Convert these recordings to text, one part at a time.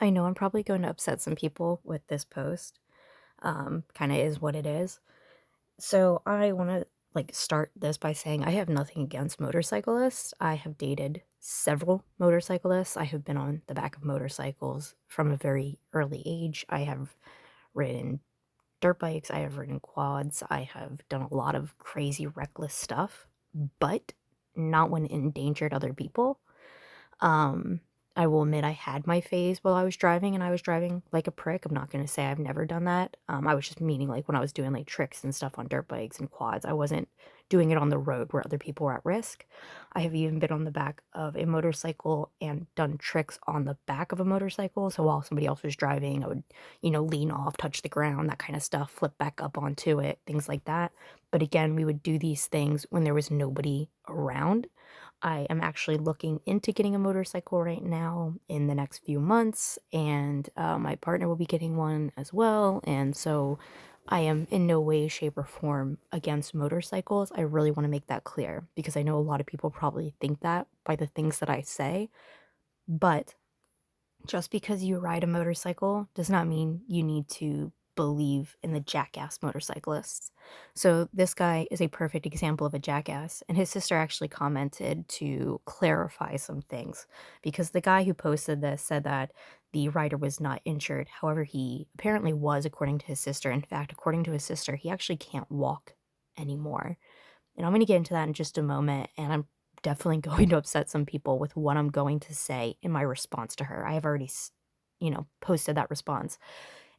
I know I'm probably going to upset some people with this post. Kind of is what it is. So I want to start this by saying I have nothing against motorcyclists. I have dated several motorcyclists. I have been on the back of motorcycles from a very early age. I have ridden dirt bikes, I have ridden quads, I have done a lot of crazy reckless stuff, but not when it endangered other people. Um, I will admit I had my phase while I was driving, and I was driving like a prick. I'm not gonna say I've never done that. I was just meaning like when I was doing like tricks and stuff on dirt bikes and quads. I wasn't doing it on the road where other people were at risk. I have even been on the back of a motorcycle and done tricks on the back of a motorcycle. So while somebody else was driving, I would, lean off, touch the ground, that kind of stuff, flip back up onto it, things like that. But again, we would do these things when there was nobody around. I am actually looking into getting a motorcycle right now in the next few months, and my partner will be getting one as well. And so I am in no way, shape, or form against motorcycles. I really want to make that clear because I know a lot of people probably think that by the things that I say. But just because you ride a motorcycle does not mean you need to believe in the jackass motorcyclists. So this guy is a perfect example of a jackass, and his sister actually commented to clarify some things because the guy who posted this said that the rider was not injured. However, he apparently was, according to his sister. In fact, according to his sister, he actually can't walk anymore. And I'm going to get into that in just a moment, and I'm definitely going to upset some people with what I'm going to say in my response to her. I have already, posted that response.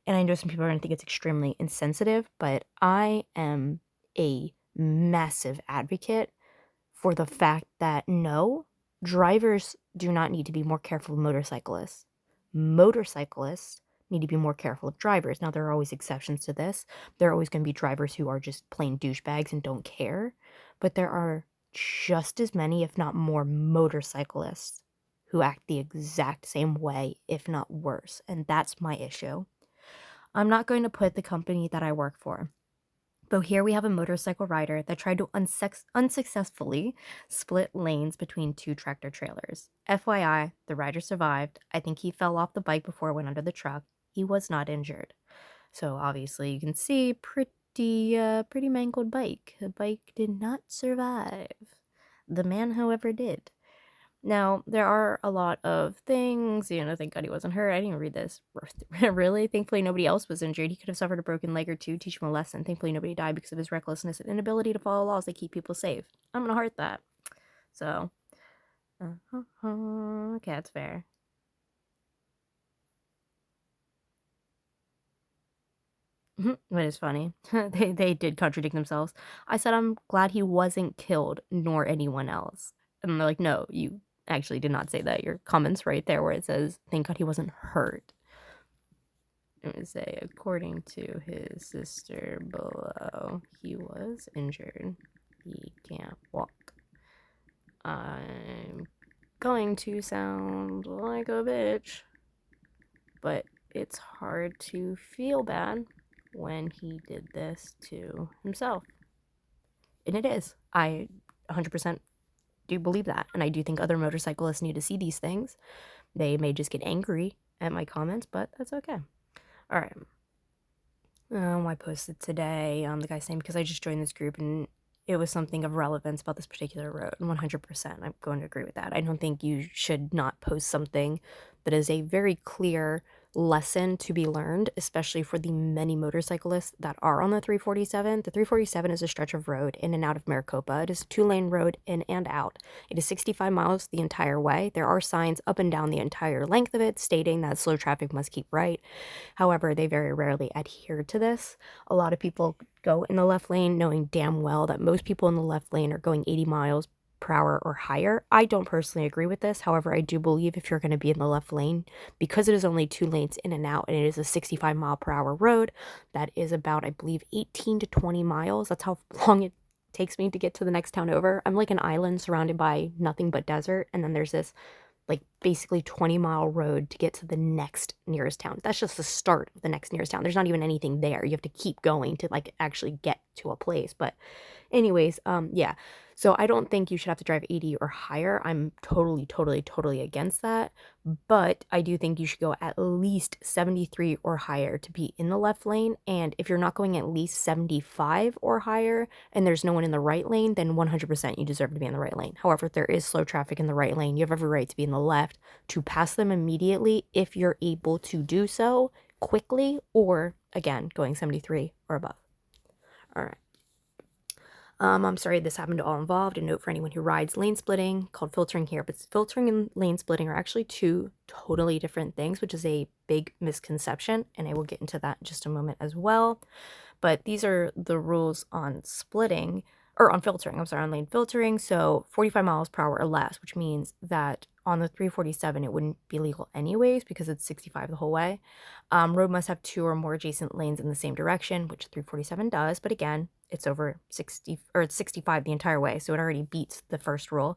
And I know some people are going to think it's extremely insensitive, but I am a massive advocate for the fact that no, drivers do not need to be more careful of motorcyclists. Motorcyclists need to be more careful of drivers. Now, there are always exceptions to this. There are always going to be drivers who are just plain douchebags and don't care. But there are just as many, if not more, motorcyclists who act the exact same way, if not worse. And that's my issue. I'm not going to put the company that I work for. But here we have a motorcycle rider that tried to unsuccessfully split lanes between two tractor trailers. FYI, the rider survived. I think he fell off the bike before it went under the truck. He was not injured. So obviously you can see pretty mangled bike. The bike did not survive. The man, however, did. Now, there are a lot of things, thank God he wasn't hurt. I didn't even read this. Really? Thankfully, nobody else was injured. He could have suffered a broken leg or two, teach him a lesson. Thankfully, nobody died because of his recklessness and inability to follow laws that keep people safe. I'm gonna heart that. So, okay, that's fair. But it's funny. They did contradict themselves. I said I'm glad he wasn't killed, nor anyone else. And they're like, no, you actually did not say that. Your comment's right there where it says, thank God he wasn't hurt. It would say, according to his sister below, he was injured. He can't walk. I'm going to sound like a bitch, but it's hard to feel bad when he did this to himself. And it is. I 100% do believe that. And I do think other motorcyclists need to see these things. They may just get angry at my comments, but that's okay. All right. I posted today, the guy's name, because I just joined this group and it was something of relevance about this particular road. And 100%, I'm going to agree with that. I don't think you should not post something that is a very clear lesson to be learned, especially for the many motorcyclists that are on the 347. The 347 is a stretch of road in and out of Maricopa. It is a 2-lane road in and out. It is 65 miles the entire way. There are signs up and down the entire length of it stating that slow traffic must keep right. However, they very rarely adhere to this. A lot of people go in the left lane knowing damn well that most people in the left lane are going 80 miles per hour or higher. I don't personally agree with this. However, I do believe if you're going to be in the left lane, because it is only 2 lanes in and out and it is a 65 mile per hour road, that is about, I believe, 18 to 20 miles. That's how long it takes me to get to the next town over. I'm like an island surrounded by nothing but desert, and then there's this like basically 20-mile road to get to the next nearest town. That's just the start of the next nearest town. There's not even anything there. You have to keep going to like actually get to a place. But anyways, yeah. So I don't think you should have to drive 80 or higher. I'm totally against that. But I do think you should go at least 73 or higher to be in the left lane. And if you're not going at least 75 or higher and there's no one in the right lane, then 100% you deserve to be in the right lane. However, if there is slow traffic in the right lane, you have every right to be in the left to pass them immediately if you're able to do so quickly, or again, going 73 or above. All right. I'm sorry this happened to all involved. A note for anyone who rides: lane splitting, called filtering here, but filtering and lane splitting are actually two totally different things, which is a big misconception, and I will get into that in just a moment as well. But these are the rules on splitting, or on filtering, I'm sorry, on lane filtering. So 45 miles per hour or less, which means that on the 347, it wouldn't be legal anyways because it's 65 the whole way. Road must have 2 or more adjacent lanes in the same direction, which 347 does, but again, it's over 60, or it's 65 the entire way, so it already beats the first rule.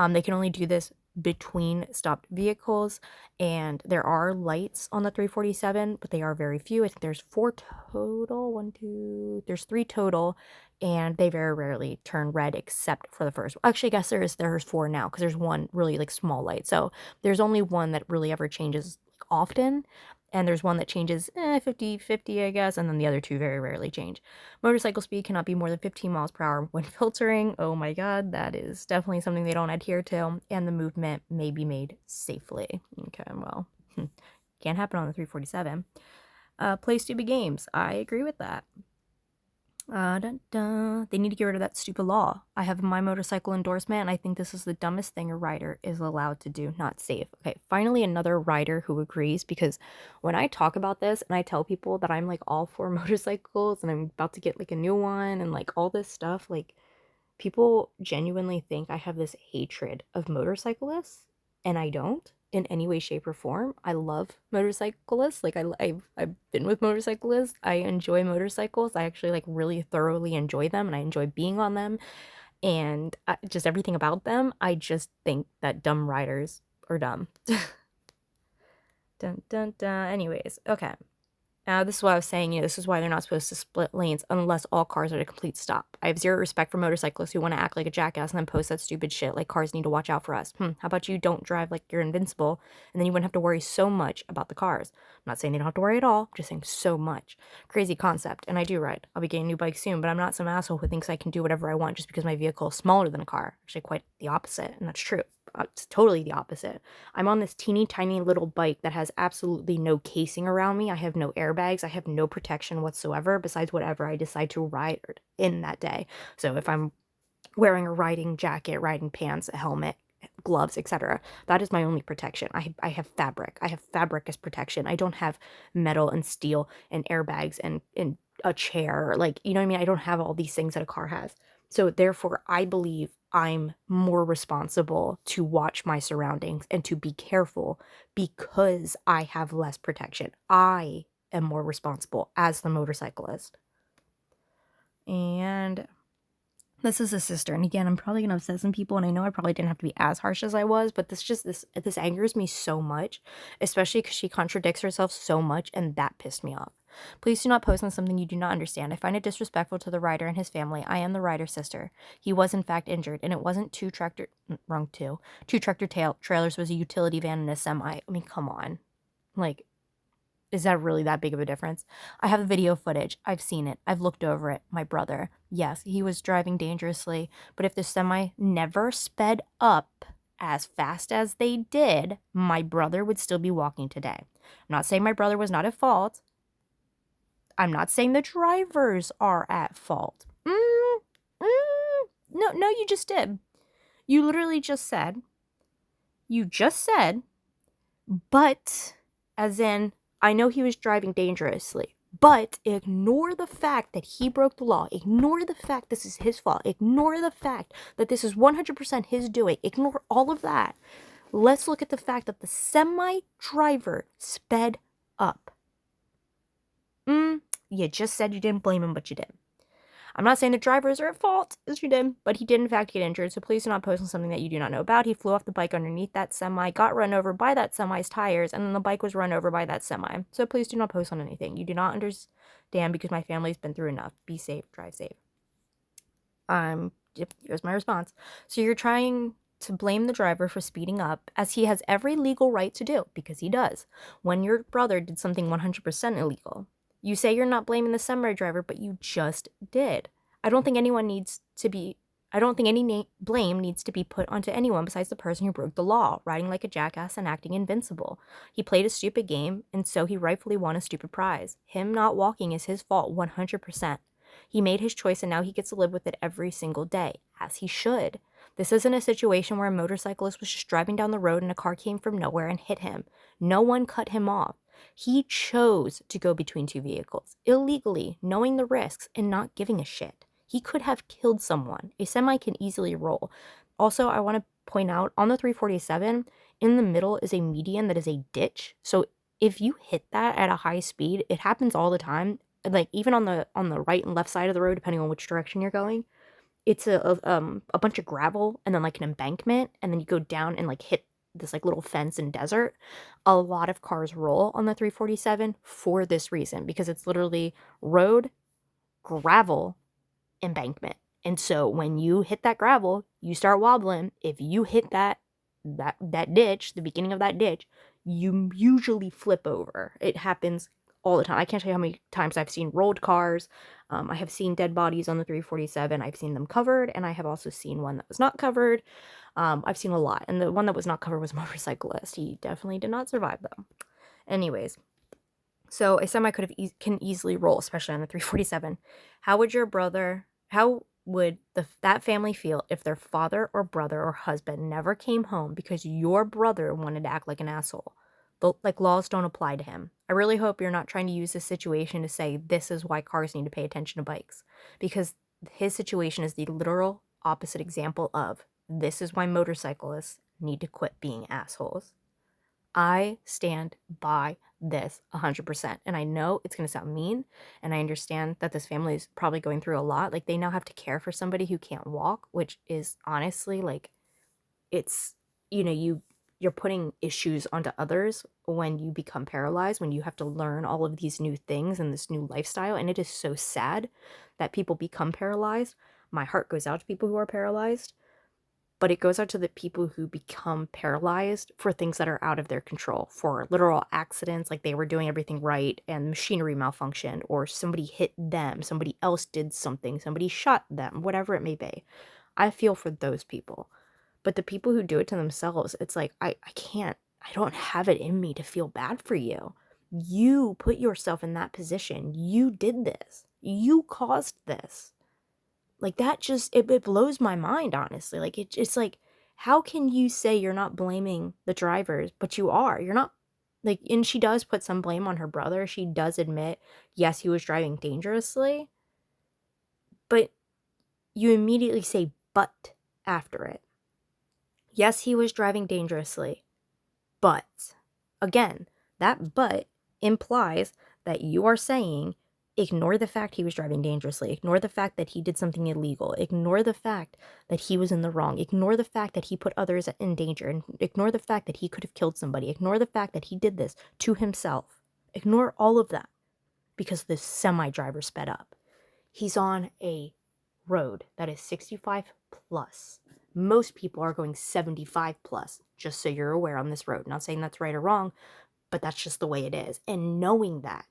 They can only do this between stopped vehicles, and there are lights on the 347, but they are very few. I think there's 4 total. There's 3 total, and they very rarely turn red except for the first one. Actually, I guess there's 4 now because there's one really like small light. So there's only one that really ever changes like often, and there's one that changes 50-50, I guess, and then the other 2 very rarely change. Motorcycle speed cannot be more than 15 miles per hour when filtering. Oh my god, that is definitely something they don't adhere to. And the movement may be made safely. Okay, well, can't happen on the 347. Play stupid games. I agree with that. They need to get rid of that stupid law. I have my motorcycle endorsement, and I think this is the dumbest thing a rider is allowed to do. Not safe. Okay, finally another rider who agrees, because when I talk about this and I tell people that I'm like all for motorcycles and I'm about to get like a new one and like all this stuff, like people genuinely think I have this hatred of motorcyclists, and I don't in any way, shape, or form. I love motorcyclists. Like I've been with motorcyclists. I enjoy motorcycles. I actually like really thoroughly enjoy them, and I enjoy being on them, and just everything about them. I just think that dumb riders are dumb. Dun dun dun. Anyways, okay. This is what I was saying, this is why they're not supposed to split lanes unless all cars are at a complete stop. I have zero respect for motorcyclists who want to act like a jackass and then post that stupid shit like cars need to watch out for us. How about you don't drive like you're invincible, and then you wouldn't have to worry so much about the cars. I'm not saying they don't have to worry at all, I'm just saying so much. Crazy concept, and I do ride. I'll be getting a new bike soon, but I'm not some asshole who thinks I can do whatever I want just because my vehicle is smaller than a car. Actually, quite the opposite, and that's true. It's totally the opposite. I'm on this teeny tiny little bike that has absolutely no casing around me. I have no airbags. I have no protection whatsoever besides whatever I decide to ride in that day. So if I'm wearing a riding jacket, riding pants, a helmet, gloves, etc., that is my only protection. I have fabric. I have fabric as protection. I don't have metal and steel and airbags and a chair. Like, you know what I mean? I don't have all these things that a car has. So therefore, I believe I'm more responsible to watch my surroundings and to be careful because I have less protection. I am more responsible as the motorcyclist. And this is a sister, and again, I'm probably gonna upset some people, and I know I probably didn't have to be as harsh as I was, but this angers me so much, especially because she contradicts herself so much, and that pissed me off. Please do not post on something you do not understand. I find it disrespectful to the rider and his family. I am the rider's sister. He was in fact injured, and it wasn't two tractor trailers, was a utility van and a semi. I mean, come on, like, is that really that big of a difference? I have the video footage. I've seen it. I've looked over it. My brother, yes, he was driving dangerously, but if the semi never sped up as fast as they did, my brother would still be walking today. I'm not saying my brother was not at fault. I'm not saying the drivers are at fault. No, you just did. You literally just said, but, as in, I know he was driving dangerously, but ignore the fact that he broke the law. Ignore the fact this is his fault. Ignore the fact that this is 100% his doing. Ignore all of that. Let's look at the fact that the semi-driver sped up. You just said you didn't blame him, but you did. I'm not saying the drivers are at fault, as you did, but he did in fact get injured, so please do not post on something that you do not know about. He flew off the bike underneath that semi, got run over by that semi's tires, and then the bike was run over by that semi. So please do not post on anything you do not understand, because my family's been through enough. Be safe, drive safe. Yep, here's my response. So you're trying to blame the driver for speeding up, as he has every legal right to do, because he does, when your brother did something 100% illegal. You say you're not blaming the semi driver, but you just did. I don't think anyone needs to be I don't think any blame needs to be put onto anyone besides the person who broke the law, riding like a jackass and acting invincible. He played a stupid game, and so he rightfully won a stupid prize. Him not walking is his fault 100%. He made his choice and now he gets to live with it every single day, as he should. This isn't a situation where a motorcyclist was just driving down the road and a car came from nowhere and hit him. No one cut him off. He chose to go between two vehicles, illegally, knowing the risks and not giving a shit. He could have killed someone. A semi can easily roll. Also, I want to point out, on the 347, in the middle is a median that is a ditch. So if you hit that at a high speed, it happens all the time. Like, even on the right and left side of the road, depending on which direction you're going, it's a bunch of gravel and then like an embankment, and then you go down and like hit this like little fence and desert. A lot of cars roll on the 347 for this reason, because it's literally road, gravel, embankment. And so when you hit that gravel, you start wobbling. If you hit that ditch, the beginning of that ditch, you usually flip over. It happens all the time. I can't tell you how many times I've seen rolled cars. I have seen dead bodies on the 347. I've seen them covered, and I have also seen one that was not covered. I've seen a lot, and the one that was not covered was a motorcyclist. He definitely did not survive, though. Anyways, so a semi can easily roll, especially on the 347. How would that family feel if their father or brother or husband never came home because your brother wanted to act like an asshole? Like, laws don't apply to him. I really hope you're not trying to use this situation to say this is why cars need to pay attention to bikes, because his situation is the literal opposite example of this is why motorcyclists need to quit being assholes. I stand by this 100%. And I know it's going to sound mean, and I understand that this family is probably going through a lot. Like, they now have to care for somebody who can't walk, which is honestly, like, it's, you're putting issues onto others when you become paralyzed, when you have to learn all of these new things and this new lifestyle. And it is so sad that people become paralyzed. My heart goes out to people who are paralyzed, but it goes out to the people who become paralyzed for things that are out of their control, for literal accidents, like they were doing everything right and machinery malfunctioned, or somebody hit them, somebody else did something, somebody shot them, whatever it may be. I feel for those people. But the people who do it to themselves, it's like, I can't, I don't have it in me to feel bad for you. You put yourself in that position. You did this. You caused this. Like, that just, it blows my mind, honestly. Like, it's like, how can you say you're not blaming the drivers, but you are? You're not, like, and she does put some blame on her brother. She does admit, yes, he was driving dangerously, but you immediately say but after it. Yes, he was driving dangerously, but, again, that but implies that you are saying, ignore the fact he was driving dangerously, ignore the fact that he did something illegal, ignore the fact that he was in the wrong, ignore the fact that he put others in danger, and ignore the fact that he could have killed somebody, ignore the fact that he did this to himself. Ignore all of that because the semi-driver sped up. He's on a road that is 65 plus. Most people are going 75 plus, just so you're aware, on this road. Not saying that's right or wrong, but that's just the way it is. And knowing that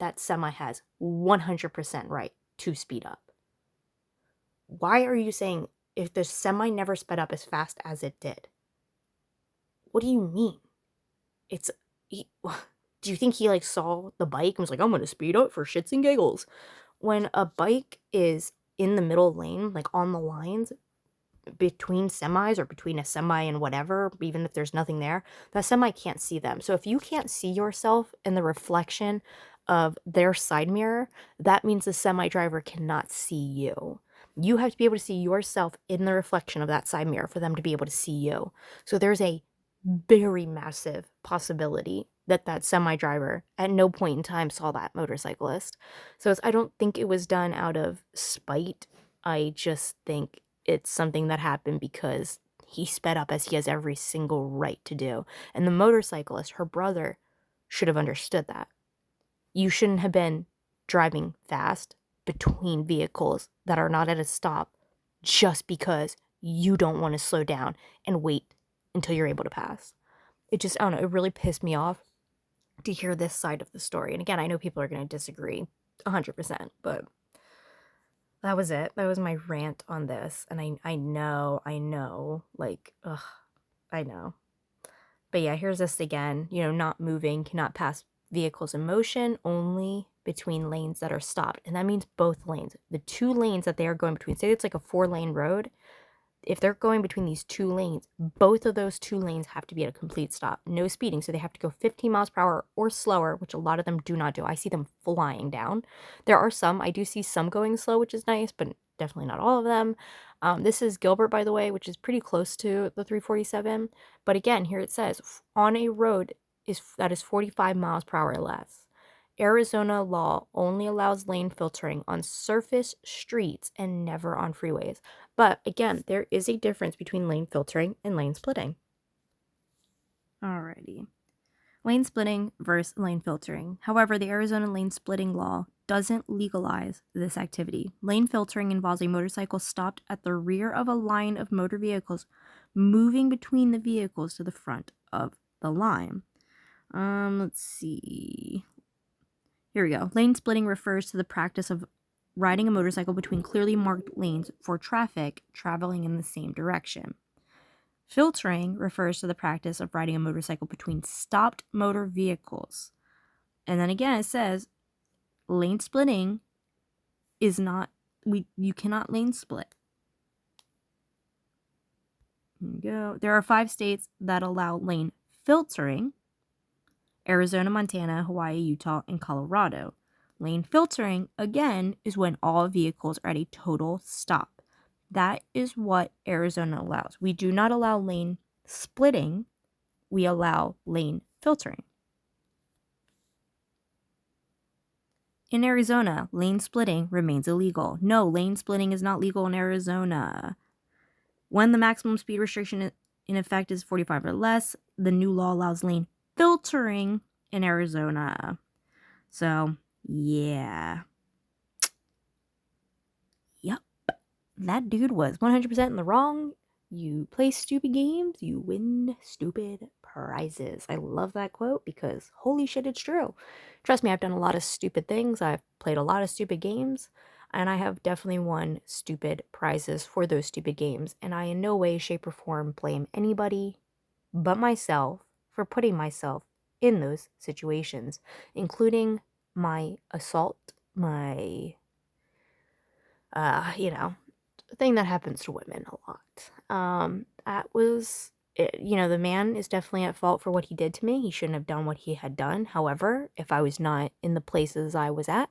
that semi has 100% right to speed up. Why are you saying if the semi never sped up as fast as it did? What do you mean? Do you think he like saw the bike and was like, I'm going to speed up for shits and giggles? When a bike is in the middle lane, like on the lines between semis or between a semi and whatever, even if there's nothing there, that semi can't see them. So if you can't see yourself in the reflection of their side mirror, that means the semi driver cannot see you. You have to be able to see yourself in the reflection of that side mirror for them to be able to see you. So there's a very massive possibility that that semi driver at no point in time saw that motorcyclist. So I don't think it was done out of spite. I just think it's something that happened because he sped up, as he has every single right to do. And the motorcyclist, her brother, should have understood that. You shouldn't have been driving fast between vehicles that are not at a stop just because you don't want to slow down and wait until you're able to pass. It just, I don't know, it really pissed me off to hear this side of the story. And again, I know people are going to disagree 100%, but that was it. That was my rant on this. And I know, like, ugh, I know. But yeah, here's this again, not moving, cannot pass vehicles in motion, only between lanes that are stopped. And that means both lanes. The 2 lanes that they are going between, say it's like a 4-lane road, if they're going between these 2 lanes, both of those 2 lanes have to be at a complete stop. No speeding, so they have to go 15 miles per hour or slower, which a lot of them do not do. I see them flying down. There are some, I do see some going slow, which is nice, but definitely not all of them. This is Gilbert, by the way, which is pretty close to the 347. But again, here it says, on a road that is 45 miles per hour or less. Arizona law only allows lane filtering on surface streets and never on freeways. But again, there is a difference between lane filtering and lane splitting. Alrighty. Lane splitting versus lane filtering. However, the Arizona lane splitting law doesn't legalize this activity. Lane filtering involves a motorcycle stopped at the rear of a line of motor vehicles, moving between the vehicles to the front of the line. Let's see. Here we go. Lane splitting refers to the practice of riding a motorcycle between clearly marked lanes for traffic traveling in the same direction. Filtering refers to the practice of riding a motorcycle between stopped motor vehicles. And then again, it says lane splitting is not, you cannot lane split. Here we go. There are 5 states that allow lane filtering: Arizona, Montana, Hawaii, Utah, and Colorado. Lane filtering, again, is when all vehicles are at a total stop. That is what Arizona allows. We do not allow lane splitting. We allow lane filtering. In Arizona, lane splitting remains illegal. No, lane splitting is not legal in Arizona. When the maximum speed restriction in effect is 45 or less, the new law allows lane filtering in Arizona. So, yeah. Yep. That dude was 100% in the wrong. You play stupid games, you win stupid prizes. I love that quote because holy shit, it's true. Trust me, I've done a lot of stupid things. I've played a lot of stupid games, and I have definitely won stupid prizes for those stupid games. And I in no way, shape, or form blame anybody but myself for putting myself in those situations, including my assault, my, thing that happens to women a lot. That was, the man is definitely at fault for what he did to me. He shouldn't have done what he had done. However, if I was not in the places I was at,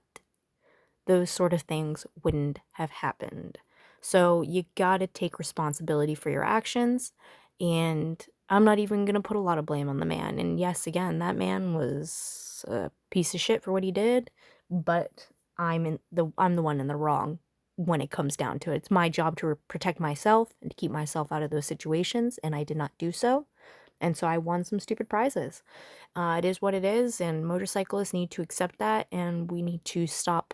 those sort of things wouldn't have happened. So you gotta take responsibility for your actions, and I'm not even gonna put a lot of blame on the man. And yes, again, that man was a piece of shit for what he did, but I'm the one in the wrong when it comes down to it. It's my job to protect myself and to keep myself out of those situations, and I did not do so. And so I won some stupid prizes. It is what it is, and motorcyclists need to accept that, and we need to stop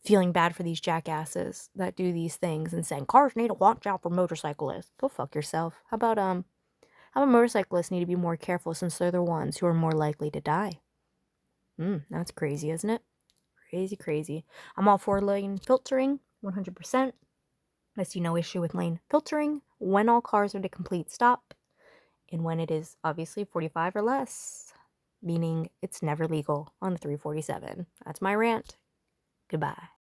feeling bad for these jackasses that do these things and saying cars need to watch out for motorcyclists. Go fuck yourself. How about motorcyclists need to be more careful since they're the ones who are more likely to die? That's crazy, isn't it? Crazy. I'm all for lane filtering, 100%. I see no issue with lane filtering when all cars are at a complete stop and when it is obviously 45 or less, meaning it's never legal on the 347. That's my rant. Goodbye.